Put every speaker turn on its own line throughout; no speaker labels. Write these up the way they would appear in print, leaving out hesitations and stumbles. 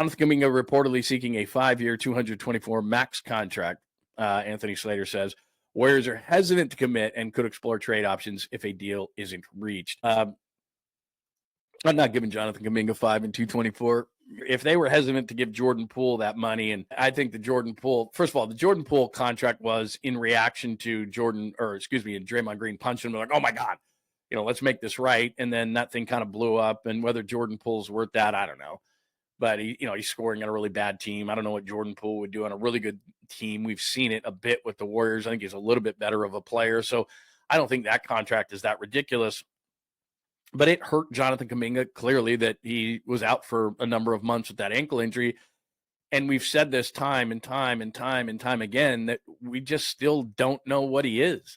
Jonathan Kuminga reportedly seeking a 5-year, $224 max contract. Anthony Slater says Warriors are hesitant to commit and could explore trade options if a deal isn't reached. I'm not giving Jonathan Kuminga 5 and 224. If they were hesitant to give Jordan Poole that money, and I think the Jordan Poole, first of all, the Jordan Poole contract was in reaction to Draymond Green punching him, like, oh my God, let's make this right. And then that thing kind of blew up, and whether Jordan Poole's worth that, I don't know. But he's scoring on a really bad team. I don't know what Jordan Poole would do on a really good team. We've seen it a bit with the Warriors. I think he's a little bit better of a player. So I don't think that contract is that ridiculous. But it hurt Jonathan Kuminga clearly that he was out for a number of months with that ankle injury. And we've said this time and time and time and time again that we just still don't know what he is.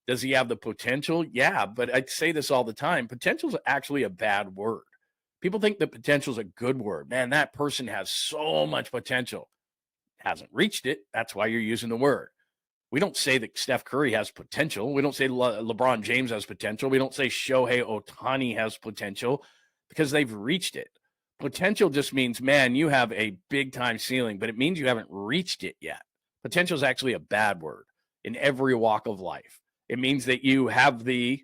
Does he have the potential? Yeah, but I say this all the time. Potential is actually a bad word. People think that potential is a good word. Man, that person has so much potential. Hasn't reached it. That's why you're using the word. We don't say that Steph Curry has potential. We don't say LeBron James has potential. We don't say Shohei Ohtani has potential because they've reached it. Potential just means, man, you have a big-time ceiling, but it means you haven't reached it yet. Potential is actually a bad word in every walk of life. It means that you have the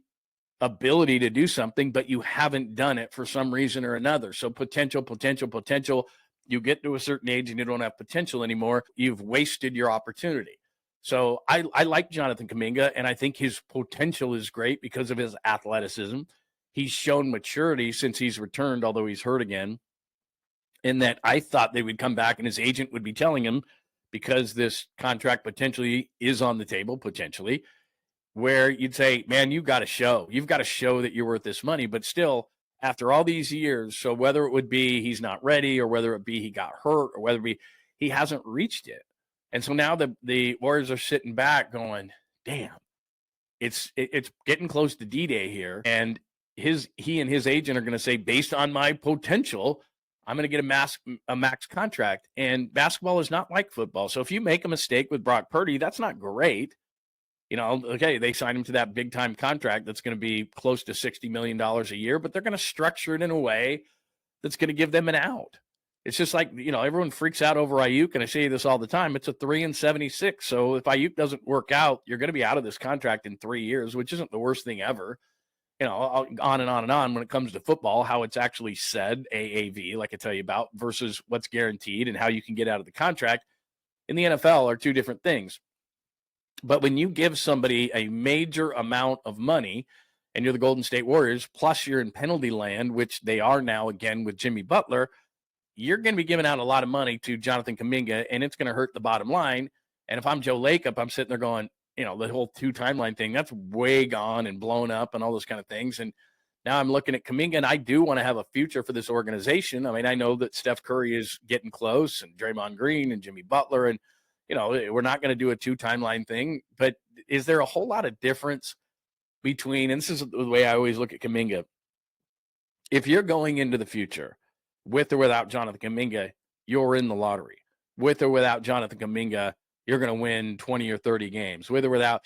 ability to do something, but you haven't done it for some reason or another. So potential. You get to a certain age and you don't have potential anymore. You've wasted your opportunity. So I like Jonathan Kuminga, and I think his potential is great because of his athleticism. He's shown maturity since he's returned, although he's hurt again, in that I thought they would come back and his agent would be telling him, because this contract potentially is on the table, potentially, where you'd say, man, you've got to show that you're worth this money. But still, after all these years, so whether it would be he's not ready or whether it be he got hurt or whether it be he hasn't reached it. And so now the Warriors are sitting back going, damn, it's getting close to D-Day here. And he and his agent are going to say, based on my potential, I'm going to get a max contract. And basketball is not like football. So if you make a mistake with Brock Purdy, that's not great. Okay, they signed him to that big time contract that's going to be close to $60 million a year, but they're going to structure it in a way that's going to give them an out. It's just like, everyone freaks out over Ayuk, and I say this all the time. It's a 3-76. So if Ayuk doesn't work out, you're going to be out of this contract in 3 years, which isn't the worst thing ever. On and on and on when it comes to football, how it's actually said, AAV, like I tell you about, versus what's guaranteed and how you can get out of the contract in the NFL are two different things. But when you give somebody a major amount of money and you're the Golden State Warriors, plus you're in penalty land, which they are now again with Jimmy Butler, you're going to be giving out a lot of money to Jonathan Kuminga, and it's going to hurt the bottom line. And if I'm Joe Lacob, I'm sitting there going, the whole 2 timeline thing, that's way gone and blown up and all those kind of things. And now I'm looking at Kuminga, and I do want to have a future for this organization. I mean, I know that Steph Curry is getting close, and Draymond Green and Jimmy Butler, and we're not going to do a 2 timeline thing, but is there a whole lot of difference between, and this is the way I always look at Kuminga, if you're going into the future with or without Jonathan Kuminga, you're in the lottery. With or without Jonathan Kuminga, you're going to win 20 or 30 games. With or without,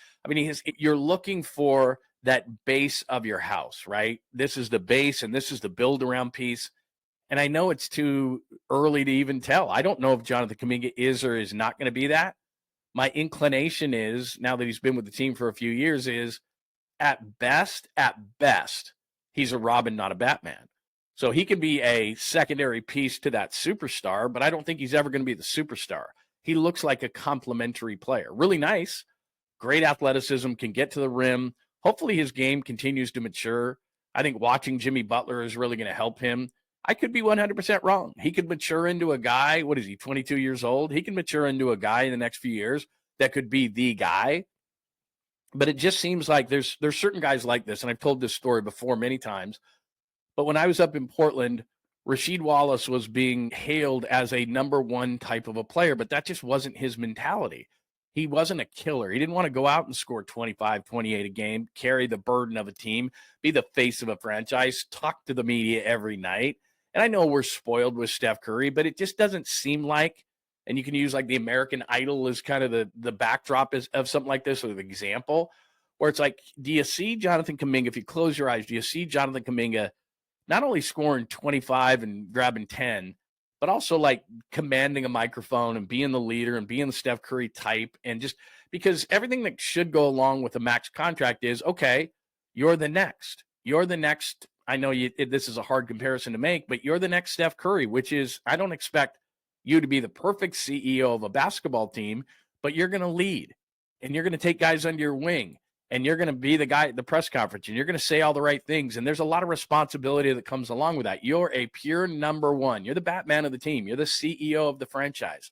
you're looking for that base of your house, right? This is the base and this is the build around piece. And I know it's too early to even tell. I don't know if Jonathan Kuminga is or is not going to be that. My inclination is, now that he's been with the team for a few years, is at best, he's a Robin, not a Batman. So he can be a secondary piece to that superstar, but I don't think he's ever going to be the superstar. He looks like a complementary player. Really nice, great athleticism, can get to the rim. Hopefully his game continues to mature. I think watching Jimmy Butler is really going to help him. I could be 100% wrong. He could mature into a guy. What is he, 22 years old? He can mature into a guy in the next few years that could be the guy. But it just seems like there's certain guys like this, and I've told this story before many times. But when I was up in Portland, Rasheed Wallace was being hailed as a number 1 type of a player, but that just wasn't his mentality. He wasn't a killer. He didn't want to go out and score 25, 28 a game, carry the burden of a team, be the face of a franchise, talk to the media every night. And I know we're spoiled with Steph Curry, but it just doesn't seem like, and you can use like the American Idol as kind of the backdrop of something like this, or the example, where it's like, do you see Jonathan Kuminga, if you close your eyes, do you see Jonathan Kuminga not only scoring 25 and grabbing 10, but also like commanding a microphone and being the leader and being the Steph Curry type. And just because everything that should go along with a max contract is, okay, you're the next. You're the next. I know this is a hard comparison to make, but you're the next Steph Curry, which is, I don't expect you to be the perfect CEO of a basketball team, but you're going to lead and you're going to take guys under your wing and you're going to be the guy at the press conference and you're going to say all the right things. And there's a lot of responsibility that comes along with that. You're a pure number one. You're the Batman of the team. You're the CEO of the franchise.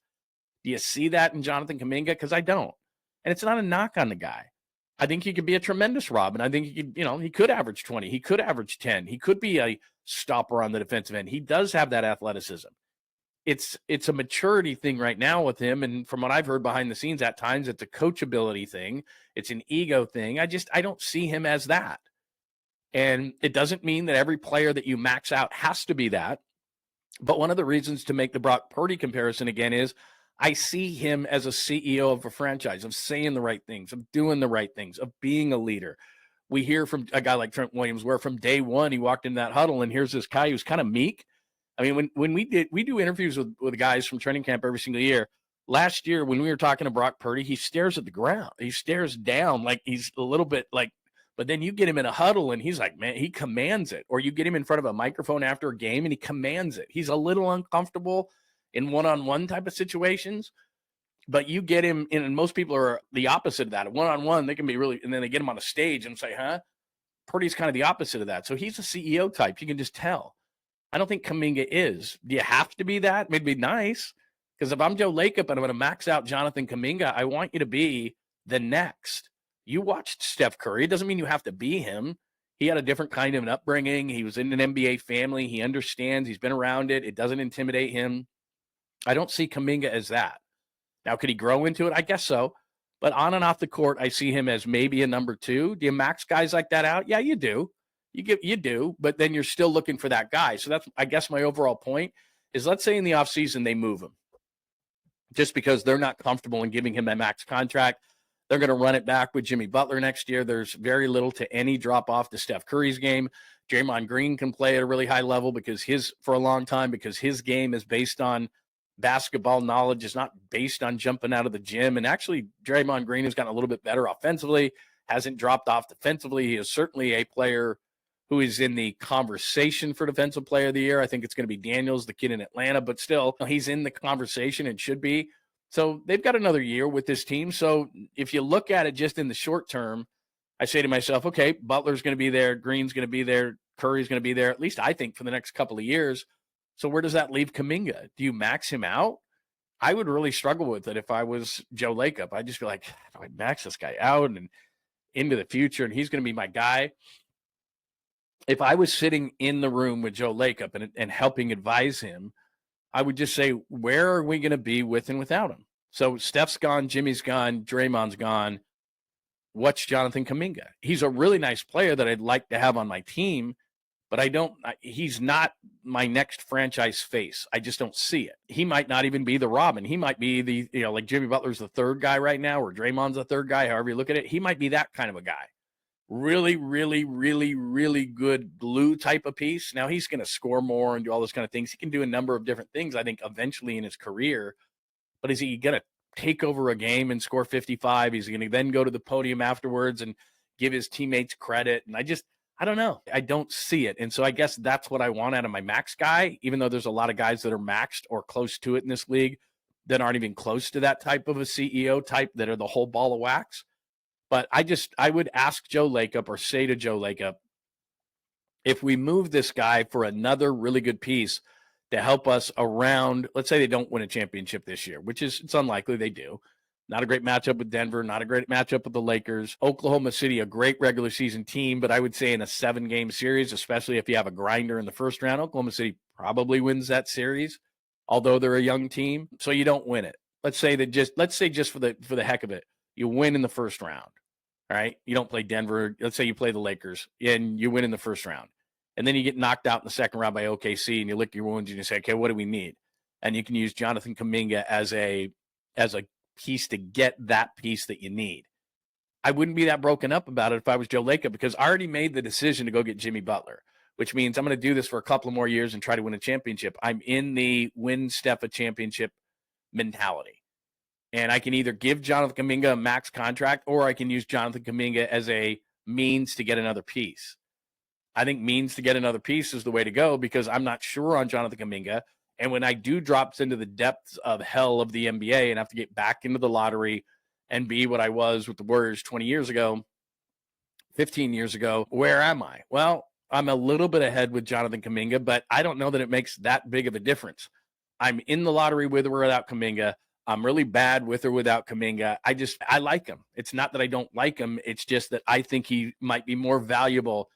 Do you see that in Jonathan Kuminga? Because I don't. And it's not a knock on the guy. I think he could be a tremendous Robin. I think he could, he could average 20. He could average 10. He could be a stopper on the defensive end. He does have that athleticism. It's a maturity thing right now with him. And from what I've heard behind the scenes, at times it's a coachability thing. It's an ego thing. I don't see him as that. And it doesn't mean that every player that you max out has to be that. But one of the reasons to make the Brock Purdy comparison again is I see him as a CEO of a franchise, of saying the right things, of doing the right things, of being a leader. We hear from a guy like Trent Williams, where from day one, he walked into that huddle and here's this guy who's kind of meek. I mean, when we do interviews with guys from training camp every single year. Last year, when we were talking to Brock Purdy, he stares at the ground. He stares down like he's a little bit like, but then you get him in a huddle and he's like, man, he commands it. Or you get him in front of a microphone after a game and he commands it. He's a little uncomfortable in one-on-one type of situations, but you get him in, and most people are the opposite of that. One-on-one, they can be really, and then they get him on a stage and say, Purdy's kind of the opposite of that. So he's a CEO type. You can just tell. I don't think Kuminga is. Do you have to be that? It'd be nice. Because if I'm Joe Lacob and I'm going to max out Jonathan Kuminga, I want you to be the next. You watched Steph Curry. It doesn't mean you have to be him. He had a different kind of an upbringing. He was in an NBA family. He understands. He's been around it. It doesn't intimidate him. I don't see Kuminga as that. Now, could he grow into it? I guess so. But on and off the court, I see him as maybe a number two. Do you max guys like that out? Yeah, you do. You do, but then you're still looking for that guy. So that's, I guess, my overall point is, let's say in the offseason they move him just because they're not comfortable in giving him a max contract. They're going to run it back with Jimmy Butler next year. There's very little to any drop off to Steph Curry's game. Draymond Green can play at a really high level because his game is based on basketball knowledge. Is not based on jumping out of the gym. And actually, Draymond Green has gotten a little bit better offensively, hasn't dropped off defensively. He is certainly a player who is in the conversation for Defensive Player of the Year. I think it's going to be Daniels, the kid in Atlanta, but still, he's in the conversation and should be. So they've got another year with this team. So if you look at it just in the short term, I say to myself, okay, Butler's going to be there, Green's going to be there, Curry's going to be there, at least I think for the next couple of years. So where does that leave Kuminga? Do you max him out? I would really struggle with it if I was Joe Lacob. I'd just be like, do I max this guy out and into the future, and he's going to be my guy? If I was sitting in the room with Joe Lacob and helping advise him, I would just say, where are we going to be with and without him? So Steph's gone, Jimmy's gone, Draymond's gone. What's Jonathan Kuminga? He's a really nice player that I'd like to have on my team, but he's not my next franchise face. I just don't see it. He might not even be the Robin. He might be like Jimmy Butler's the third guy right now, or Draymond's the third guy, however you look at it. He might be that kind of a guy. Really, really, really, really good glue type of piece. Now he's going to score more and do all those kind of things. He can do a number of different things, I think, eventually in his career. But is he going to take over a game and score 55? He's going to then go to the podium afterwards and give his teammates credit. And I don't know. I don't see it. And so I guess that's what I want out of my max guy, even though there's a lot of guys that are maxed or close to it in this league that aren't even close to that type of a CEO type that are the whole ball of wax. But I would ask Joe Lacob, or say to Joe Lacob, if we move this guy for another really good piece to help us around, let's say they don't win a championship this year, which it's unlikely they do. Not a great matchup with Denver, not a great matchup with the Lakers. Oklahoma City, a great regular season team, but I would say in a 7-game series, especially if you have a grinder in the first round, Oklahoma City probably wins that series, although they're a young team. So you don't win it. Let's say just for the heck of it, you win in the first round. All right. You don't play Denver. Let's say you play the Lakers and you win in the first round. And then you get knocked out in the second round by OKC and you lick your wounds and you say, okay, what do we need? And you can use Jonathan Kuminga as a piece to get that piece that you need. I wouldn't be that broken up about it if I was Joe Lacob, because I already made the decision to go get Jimmy Butler. which means I'm going to do this for a couple of more years and try to win a championship. I'm in the win Steph a championship mentality. And I can either give Jonathan Kuminga a max contract, or I can use Jonathan Kuminga as a means to get another piece. I think means to get another piece is the way to go, because I'm not sure on Jonathan Kuminga. And when I do drop into the depths of hell of the NBA and have to get back into the lottery and be what I was with the Warriors 20 years ago, 15 years ago, where am I? Well, I'm a little bit ahead with Jonathan Kuminga, but I don't know that it makes that big of a difference. I'm in the lottery with or without Kuminga. I'm really bad with or without Kuminga. I like him. It's not that I don't like him. It's just that I think he might be more valuable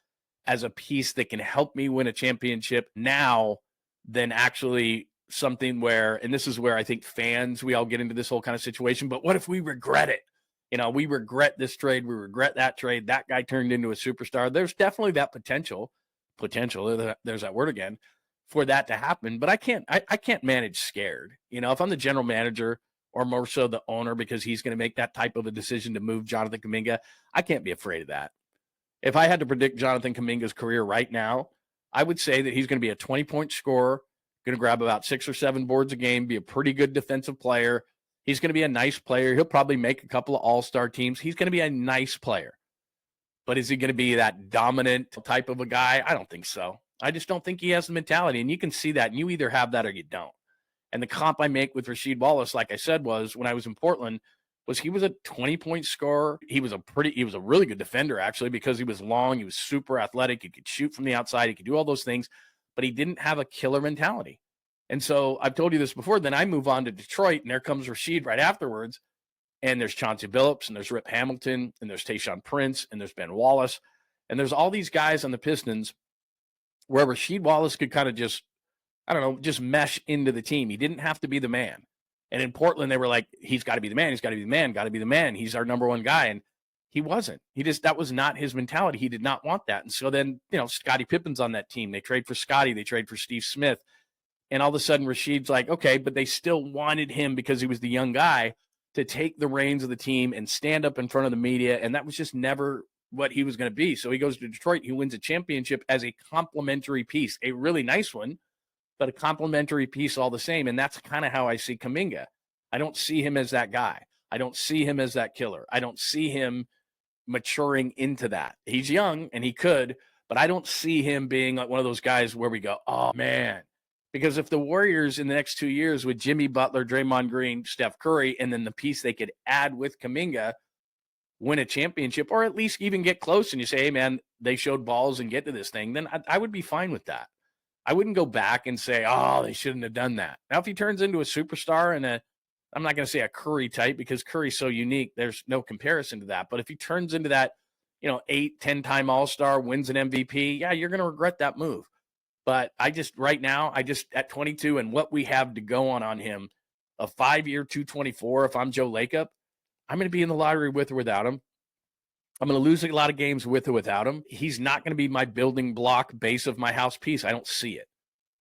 as a piece that can help me win a championship now than actually something where, and this is where I think fans, we all get into this whole kind of situation, but what if we regret it? We regret this trade. We regret that trade. That guy turned into a superstar. There's definitely that potential, there's that word again, for that to happen. But I can't manage scared. If I'm the general manager, or more so the owner, because he's going to make that type of a decision to move Jonathan Kuminga, I can't be afraid of that. If I had to predict Jonathan Kuminga's career right now, I would say that he's going to be a 20-point scorer, going to grab about 6 or 7 boards a game, be a pretty good defensive player. He's going to be a nice player. He'll probably make a couple of all-star teams. He's going to be a nice player. But is he going to be that dominant type of a guy? I don't think so. I just don't think he has the mentality. And you can see that. And you either have that or you don't. And the comp I make with Rasheed Wallace, like I said, was when I was in Portland, was he was a 20-point scorer. He was a really good defender, actually, because he was long. He was super athletic. He could shoot from the outside. He could do all those things. But he didn't have a killer mentality. And so I've told you this before. Then I move on to Detroit, and there comes Rasheed right afterwards. And there's Chauncey Billups, and there's Rip Hamilton, and there's Tayshaun Prince, and there's Ben Wallace. And there's all these guys on the Pistons where Rasheed Wallace could kind of just mesh into the team. He didn't have to be the man. And in Portland, they were like, he's got to be the man. He's got to be the man, got to be the man. He's our number one guy. And he wasn't. That was not his mentality. He did not want that. And so then, Scottie Pippen's on that team. They trade for Scottie. They trade for Steve Smith. And all of a sudden, Rasheed's like, okay, but they still wanted him because he was the young guy to take the reins of the team and stand up in front of the media. And that was just never what he was going to be. So he goes to Detroit. He wins a championship as a complimentary piece, a really nice one, but a complimentary piece all the same. And that's kind of how I see Kuminga. I don't see him as that guy. I don't see him as that killer. I don't see him maturing into that. He's young and he could, but I don't see him being like one of those guys where we go, oh man. Because if the Warriors in the next 2 years with Jimmy Butler, Draymond Green, Steph Curry, and then the piece they could add with Kuminga win a championship, or at least even get close, and you say, hey man, they showed balls and get to this thing, then I would be fine with that. I wouldn't go back and say, oh, they shouldn't have done that. Now, if he turns into a superstar and I'm not going to say a Curry type because Curry's so unique, there's no comparison to that. But if he turns into that, 8, 10-time All-Star, wins an MVP, yeah, you're going to regret that move. But right now, at 22 and what we have to go on him, a 5-year 224, if I'm Joe Lacob, I'm going to be in the lottery with or without him. I'm going to lose a lot of games with or without him. He's not going to be my building block base of my house piece. I don't see it.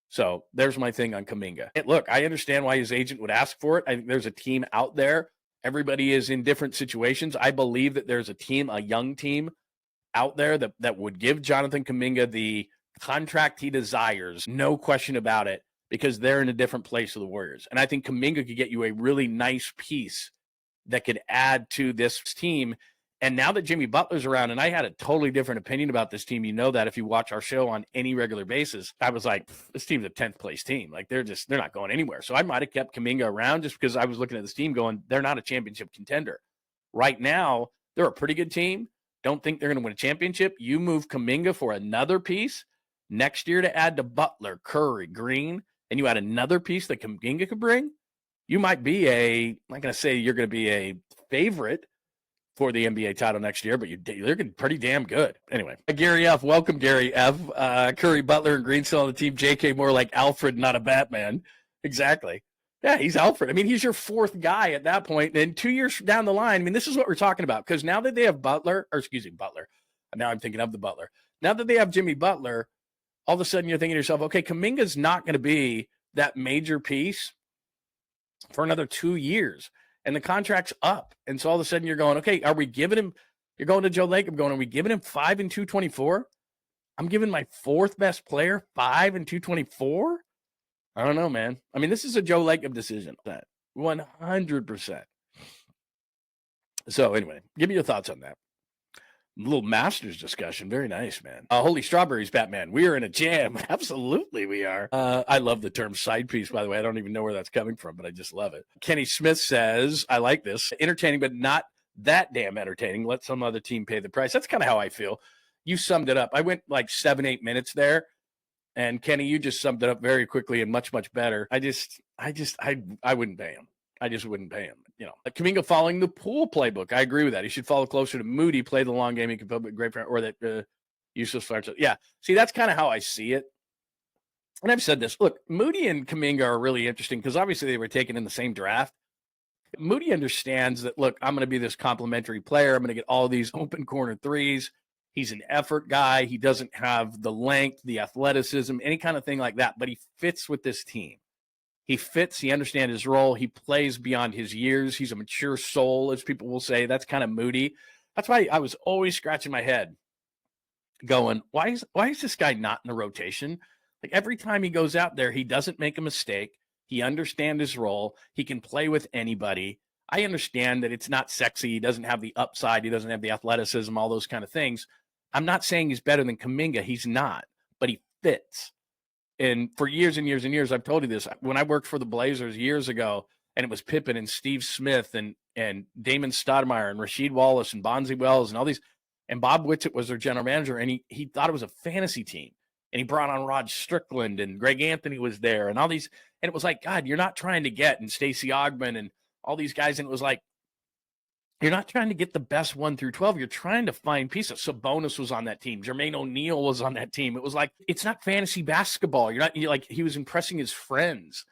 So there's my thing on Kuminga. Look, I understand why his agent would ask for it. I think there's a team out there. Everybody is in different situations. I believe that there's a young team out there that would give Jonathan Kuminga the contract he desires, no question about it, because they're in a different place of the Warriors. And I think Kuminga could get you a really nice piece that could add to this team. And now that Jimmy Butler's around, and I had a totally different opinion about this team, that if you watch our show on any regular basis, I was like, this team's a 10th place team. Like they're not going anywhere. So I might have kept Kuminga around just because I was looking at this team going, they're not a championship contender. Right now, they're a pretty good team. Don't think they're going to win a championship. You move Kuminga for another piece next year to add to Butler, Curry, Green, and you add another piece that Kuminga could bring. You might be I'm not going to say you're going to be a favorite for the NBA title next year, but you're pretty damn good. Anyway, Gary F. Welcome, Gary F. Curry, Butler, and Green still on the team. JK more like Alfred, not a Batman. Exactly. Yeah, he's Alfred. I mean, he's your fourth guy at that point. And 2 years down the line, I mean, this is what we're talking about. Because now that they have Butler. Now I'm thinking of the Butler. Now that they have Jimmy Butler, all of a sudden you're thinking to yourself, okay, Kuminga's not going to be that major piece for another 2 years. And the contract's up. And so all of a sudden you're going, okay, are we giving him, you're going to Joe Lacob going, are we giving him 5 and 224? I'm giving my fourth best player 5 and 224. I don't know, man. I mean, this is a Joe Lacob decision. 100%. So anyway, give me your thoughts on that. Little Masters discussion. Very nice, man. Holy strawberries, Batman. We are in a jam. Absolutely, we are. I love the term side piece, by the way. I don't even know where that's coming from, but I just love it. Kenny Smith says, I like this. Entertaining, but not that damn entertaining. Let some other team pay the price. That's kind of how I feel. You summed it up. I went like 7-8 minutes there. And Kenny, you just summed it up very quickly and much, much better. I wouldn't pay him. I just wouldn't pay him. You know, Kuminga following the Poole playbook. I agree with that. He should follow closer to Moody, play the long game. He can put a great friend, or that useless fire. Yeah. See, that's kind of how I see it. And I've said this. Look, Moody and Kuminga are really interesting because obviously they were taken in the same draft. Moody understands that, look, I'm going to be this complimentary player. I'm going to get all these open corner threes. He's an effort guy. He doesn't have the length, the athleticism, any kind of thing like that, but he fits with this team. He fits. He understands his role. He plays beyond his years. He's a mature soul, as people will say. That's kind of Moody. That's why I was always scratching my head going, why is this guy not in the rotation? Like every time he goes out there, he doesn't make a mistake. He understands his role. He can play with anybody. I understand that it's not sexy. He doesn't have the upside. He doesn't have the athleticism, all those kind of things. I'm not saying he's better than Kuminga. He's not, but he fits. And for years and years and years, I've told you this. When I worked for the Blazers years ago, and it was Pippen and Steve Smith and Damon Stoudemire and Rasheed Wallace and Bonzi Wells and all these, and Bob Whitsitt was their general manager, and he thought it was a fantasy team. And he brought on Rod Strickland, and Greg Anthony was there, and all these. And it was like, God, you're not trying to get, and Stacey Augmon and all these guys. And it was like, you're not trying to get the best 1 through 12. You're trying to find pieces. Sabonis was on that team. Jermaine O'Neal was on that team. It was like, it's not fantasy basketball. You're like, he was impressing his friends.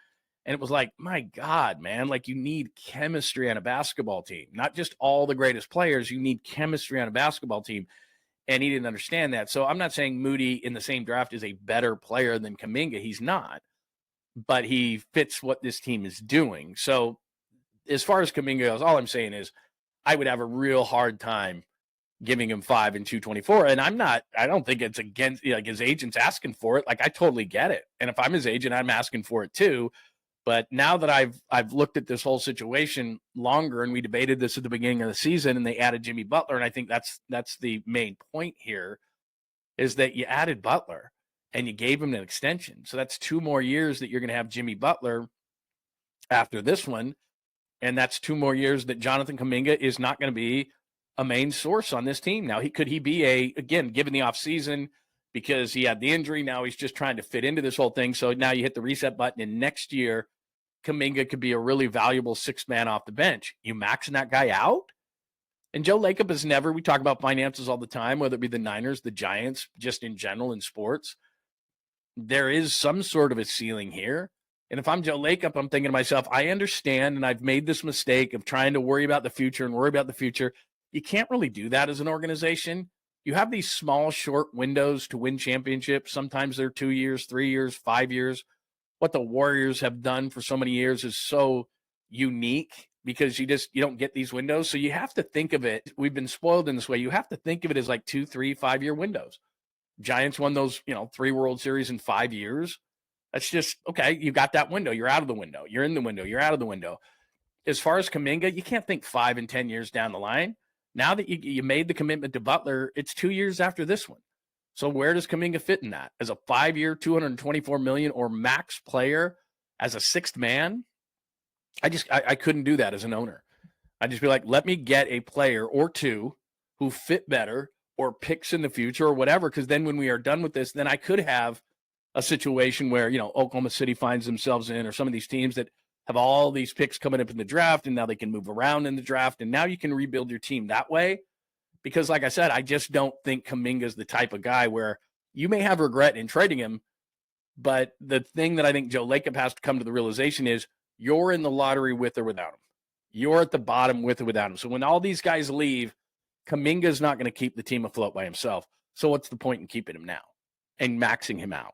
And it was like, my God, man, like you need chemistry on a basketball team, not just all the greatest players. You need chemistry on a basketball team. And he didn't understand that. So I'm not saying Moody in the same draft is a better player than Kuminga. He's not, but he fits what this team is doing. So as far as Kuminga goes, all I'm saying is I would have a real hard time giving him 5 and 224. And I don't think it's against, like his agent's asking for it. Like I totally get it. And if I'm his agent, I'm asking for it too. But now that I've looked at this whole situation longer, and we debated this at the beginning of the season, and they added Jimmy Butler, and I think that's the main point here, is that you added Butler and you gave him an extension. So that's 2 more years that you're going to have Jimmy Butler after this one, and that's 2 more years that Jonathan Kuminga is not going to be a main source on this team. Now, could he be again, given the offseason, because he had the injury, now he's just trying to fit into this whole thing. So now you hit the reset button, and next year, Kuminga could be a really valuable 6th man off the bench. You maxing that guy out? And Joe Lacob has never, we talk about finances all the time, whether it be the Niners, the Giants, just in general in sports. There is some sort of a ceiling here. And if I'm Joe Lacob, I'm thinking to myself, I understand, and I've made this mistake of trying to worry about the future and worry about the future. You can't really do that as an organization. You have these small, short windows to win championships. Sometimes they're 2 years, 3 years, 5 years. What the Warriors have done for so many years is so unique because you don't get these windows. So you have to think of it. We've been spoiled in this way. You have to think of it as like 2, 3, 5 year windows. Giants won those, 3 World Series in 5 years. That's just, okay, you got that window. You're out of the window. You're in the window. You're out of the window. As far as Kuminga, you can't think 5 and 10 years down the line. Now that you made the commitment to Butler, it's 2 years after this one. So where does Kuminga fit in that? As a 5-year, $224 million or max player as a 6th man? I couldn't do that as an owner. I'd just be like, let me get a player or 2 who fit better or picks in the future or whatever, because then when we are done with this, then I could have a situation where, Oklahoma City finds themselves in, or some of these teams that have all these picks coming up in the draft, and now they can move around in the draft, and now you can rebuild your team that way. Because like I said, I just don't think Kuminga is the type of guy where you may have regret in trading him, but the thing that I think Joe Lacob has to come to the realization is you're in the lottery with or without him. You're at the bottom with or without him. So when all these guys leave, Kuminga's not going to keep the team afloat by himself. So what's the point in keeping him now and maxing him out?